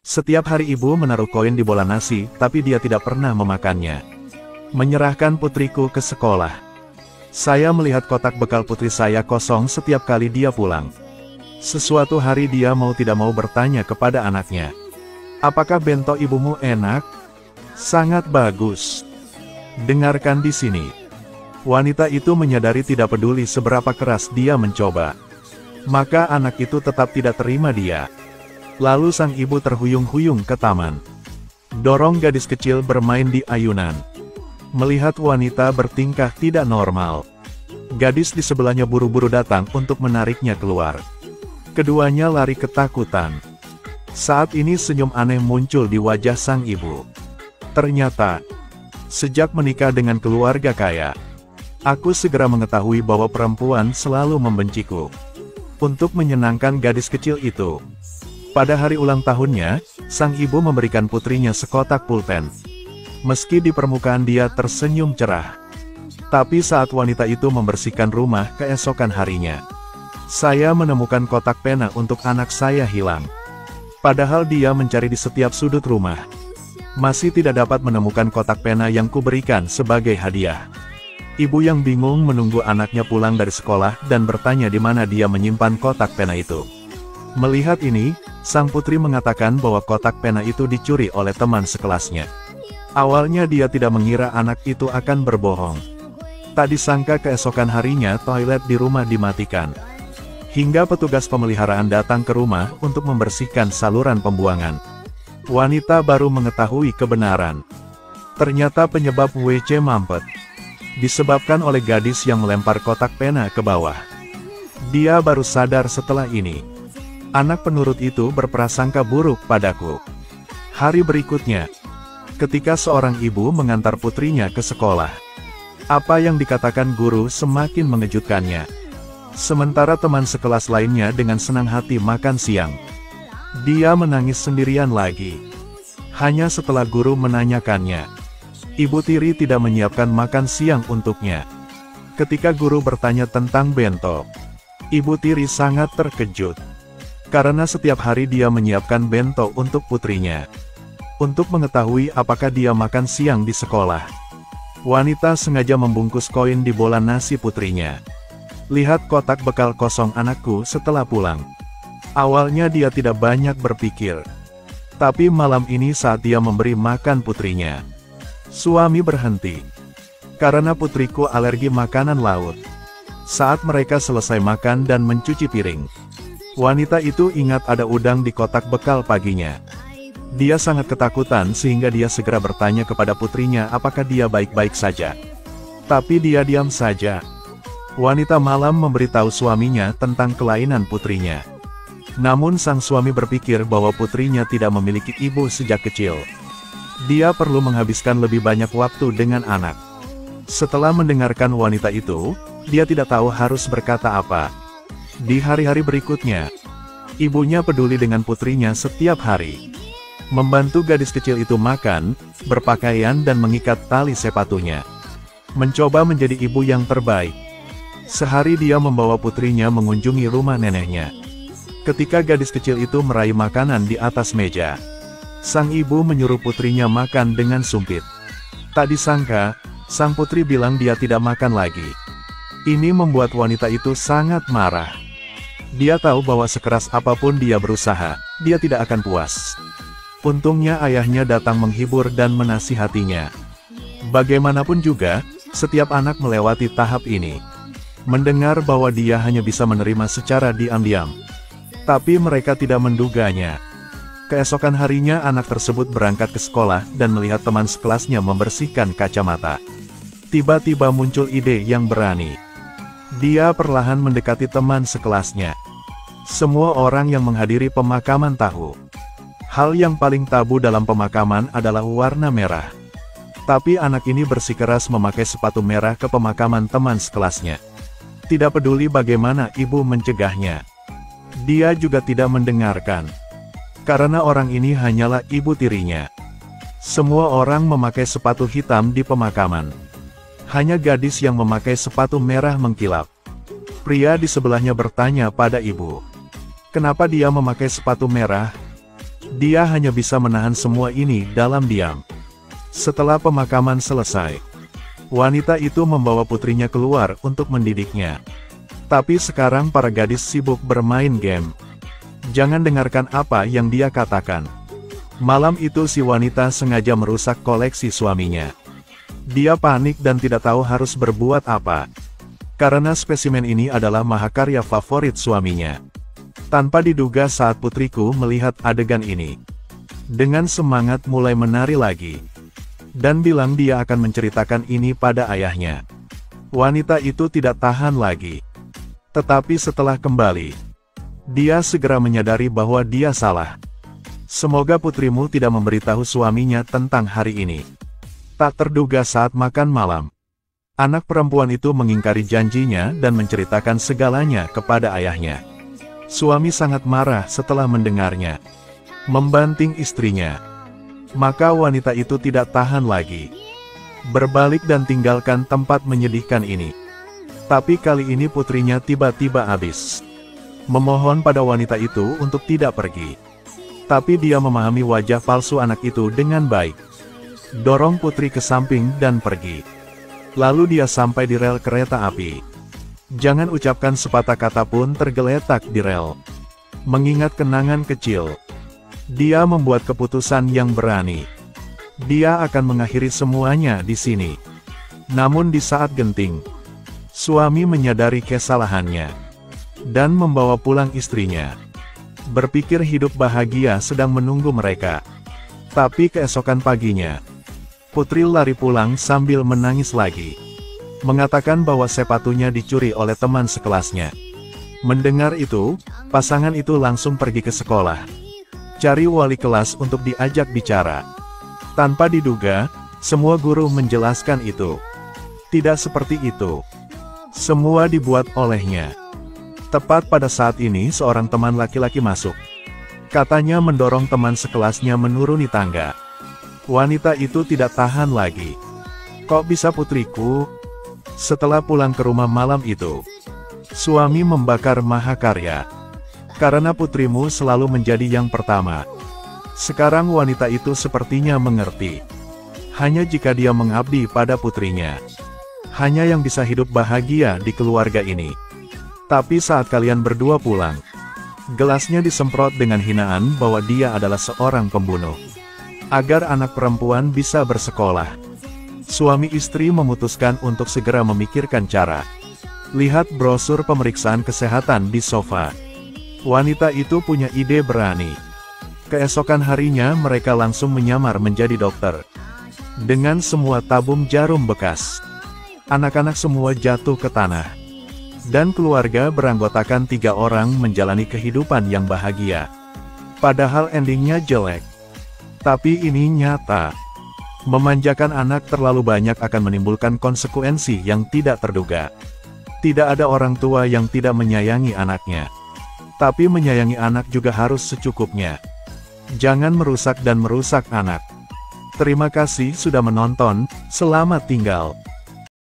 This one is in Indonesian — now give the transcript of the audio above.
Setiap hari ibu menaruh koin di bola nasi, tapi dia tidak pernah memakannya. Menyerahkan putriku ke sekolah. Saya melihat kotak bekal putri saya kosong setiap kali dia pulang. Sesuatu hari dia mau tidak mau bertanya kepada anaknya. Apakah bento ibumu enak? Sangat bagus. Dengarkan di sini. Wanita itu menyadari tidak peduli seberapa keras dia mencoba. Maka anak itu tetap tidak terima dia. Lalu sang ibu terhuyung-huyung ke taman. Dorong gadis kecil bermain di ayunan. Melihat wanita bertingkah tidak normal. Gadis di sebelahnya buru-buru datang untuk menariknya keluar. Keduanya lari ketakutan. Saat ini senyum aneh muncul di wajah sang ibu. Ternyata, sejak menikah dengan keluarga kaya, aku segera mengetahui bahwa perempuan selalu membenciku. Untuk menyenangkan gadis kecil itu, pada hari ulang tahunnya, sang ibu memberikan putrinya sekotak pulpen. Meski di permukaan dia tersenyum cerah. Tapi saat wanita itu membersihkan rumah keesokan harinya, saya menemukan kotak pena untuk anak saya hilang. Padahal dia mencari di setiap sudut rumah. Masih tidak dapat menemukan kotak pena yang kuberikan sebagai hadiah. Ibu yang bingung menunggu anaknya pulang dari sekolah dan bertanya di mana dia menyimpan kotak pena itu. Melihat ini, sang putri mengatakan bahwa kotak pena itu dicuri oleh teman sekelasnya. Awalnya dia tidak mengira anak itu akan berbohong. Tak disangka keesokan harinya toilet di rumah dimatikan. Hingga petugas pemeliharaan datang ke rumah untuk membersihkan saluran pembuangan. Wanita baru mengetahui kebenaran. Ternyata penyebab WC mampet disebabkan oleh gadis yang melempar kotak pena ke bawah. Dia baru sadar setelah ini. Anak penurut itu berprasangka buruk padaku. Hari berikutnya, ketika seorang ibu mengantar putrinya ke sekolah, apa yang dikatakan guru semakin mengejutkannya. Sementara teman sekelas lainnya dengan senang hati makan siang, dia menangis sendirian lagi. Hanya setelah guru menanyakannya, Ibu tiri tidak menyiapkan makan siang untuknya. Ketika guru bertanya tentang bento, ibu tiri sangat terkejut. Karena setiap hari dia menyiapkan bento untuk putrinya. Untuk mengetahui apakah dia makan siang di sekolah, wanita sengaja membungkus koin di bola nasi putrinya. Lihat kotak bekal kosong anakku setelah pulang. Awalnya dia tidak banyak berpikir. Tapi malam ini saat dia memberi makan putrinya, suami berhenti. Karena putriku alergi makanan laut. Saat mereka selesai makan dan mencuci piring, wanita itu ingat ada udang di kotak bekal paginya. Dia sangat ketakutan sehingga dia segera bertanya kepada putrinya apakah dia baik-baik saja. Tapi dia diam saja. Wanita malam memberitahu suaminya tentang kelainan putrinya. Namun sang suami berpikir bahwa putrinya tidak memiliki ibu sejak kecil. Dia perlu menghabiskan lebih banyak waktu dengan anak. Setelah mendengarkan wanita itu, dia tidak tahu harus berkata apa. Di hari-hari berikutnya, ibunya peduli dengan putrinya setiap hari. Membantu gadis kecil itu makan, berpakaian dan mengikat tali sepatunya. Mencoba menjadi ibu yang terbaik. Sehari dia membawa putrinya mengunjungi rumah neneknya. Ketika gadis kecil itu meraih makanan di atas meja, sang ibu menyuruh putrinya makan dengan sumpit. Tak disangka, sang putri bilang dia tidak makan lagi. Ini membuat wanita itu sangat marah. Dia tahu bahwa sekeras apapun dia berusaha, dia tidak akan puas. Untungnya ayahnya datang menghibur dan menasihatinya. Bagaimanapun juga, setiap anak melewati tahap ini. Mendengar bahwa dia hanya bisa menerima secara diam-diam. Tapi mereka tidak menduganya. Keesokan harinya anak tersebut berangkat ke sekolah dan melihat teman sekelasnya membersihkan kacamata. Tiba-tiba muncul ide yang berani. Dia perlahan mendekati teman sekelasnya. Semua orang yang menghadiri pemakaman tahu. Hal yang paling tabu dalam pemakaman adalah warna merah. Tapi anak ini bersikeras memakai sepatu merah ke pemakaman teman sekelasnya. Tidak peduli bagaimana ibu mencegahnya. Dia juga tidak mendengarkan. Karena orang ini hanyalah ibu tirinya. Semua orang memakai sepatu hitam di pemakaman. Hanya gadis yang memakai sepatu merah mengkilap. Pria di sebelahnya bertanya pada ibu, kenapa dia memakai sepatu merah? Dia hanya bisa menahan semua ini dalam diam. Setelah pemakaman selesai, wanita itu membawa putrinya keluar untuk mendidiknya. Tapi sekarang para gadis sibuk bermain game. Jangan dengarkan apa yang dia katakan. Malam itu si wanita sengaja merusak koleksi suaminya. Dia panik dan tidak tahu harus berbuat apa. Karena spesimen ini adalah mahakarya favorit suaminya. Tanpa diduga saat putriku melihat adegan ini, dengan semangat mulai menari lagi. Dan bilang dia akan menceritakan ini pada ayahnya. Wanita itu tidak tahan lagi. Tetapi setelah kembali, dia segera menyadari bahwa dia salah. Semoga putrimu tidak memberitahu suaminya tentang hari ini. Tak terduga saat makan malam, anak perempuan itu mengingkari janjinya dan menceritakan segalanya kepada ayahnya. Suami sangat marah setelah mendengarnya, membanting istrinya. Maka wanita itu tidak tahan lagi, berbalik dan tinggalkan tempat menyedihkan ini. Tapi kali ini putrinya tiba-tiba habis. Memohon pada wanita itu untuk tidak pergi. Tapi dia memahami wajah palsu anak itu dengan baik. Dorong putri ke samping dan pergi. Lalu dia sampai di rel kereta api. Jangan ucapkan sepatah kata pun tergeletak di rel. Mengingat kenangan kecil, dia membuat keputusan yang berani. Dia akan mengakhiri semuanya di sini. Namun di saat genting, suami menyadari kesalahannya dan membawa pulang istrinya. Berpikir hidup bahagia sedang menunggu mereka. Tapi keesokan paginya, putri lari pulang sambil menangis lagi. Mengatakan bahwa sepatunya dicuri oleh teman sekelasnya. Mendengar itu, pasangan itu langsung pergi ke sekolah. Cari wali kelas untuk diajak bicara. Tanpa diduga, semua guru menjelaskan itu. Tidak seperti itu. Semua dibuat olehnya. Tepat pada saat ini seorang teman laki-laki masuk. Katanya mendorong teman sekelasnya menuruni tangga. Wanita itu tidak tahan lagi. Kok bisa putriku? Setelah pulang ke rumah malam itu, suami membakar mahakarya. Karena putrimu selalu menjadi yang pertama. Sekarang wanita itu sepertinya mengerti. Hanya jika dia mengabdi pada putrinya, hanya yang bisa hidup bahagia di keluarga ini. Tapi saat kalian berdua pulang, gelasnya disemprot dengan hinaan bahwa dia adalah seorang pembunuh. Agar anak perempuan bisa bersekolah, suami istri memutuskan untuk segera memikirkan cara. Lihat brosur pemeriksaan kesehatan di sofa. Wanita itu punya ide berani. Keesokan harinya mereka langsung menyamar menjadi dokter. Dengan semua tabung jarum bekas, anak-anak semua jatuh ke tanah. Dan keluarga beranggotakan 3 orang menjalani kehidupan yang bahagia. Padahal endingnya jelek. Tapi ini nyata. Memanjakan anak terlalu banyak akan menimbulkan konsekuensi yang tidak terduga. Tidak ada orang tua yang tidak menyayangi anaknya. Tapi menyayangi anak juga harus secukupnya. Jangan merusak dan merusak anak. Terima kasih sudah menonton, selamat tinggal.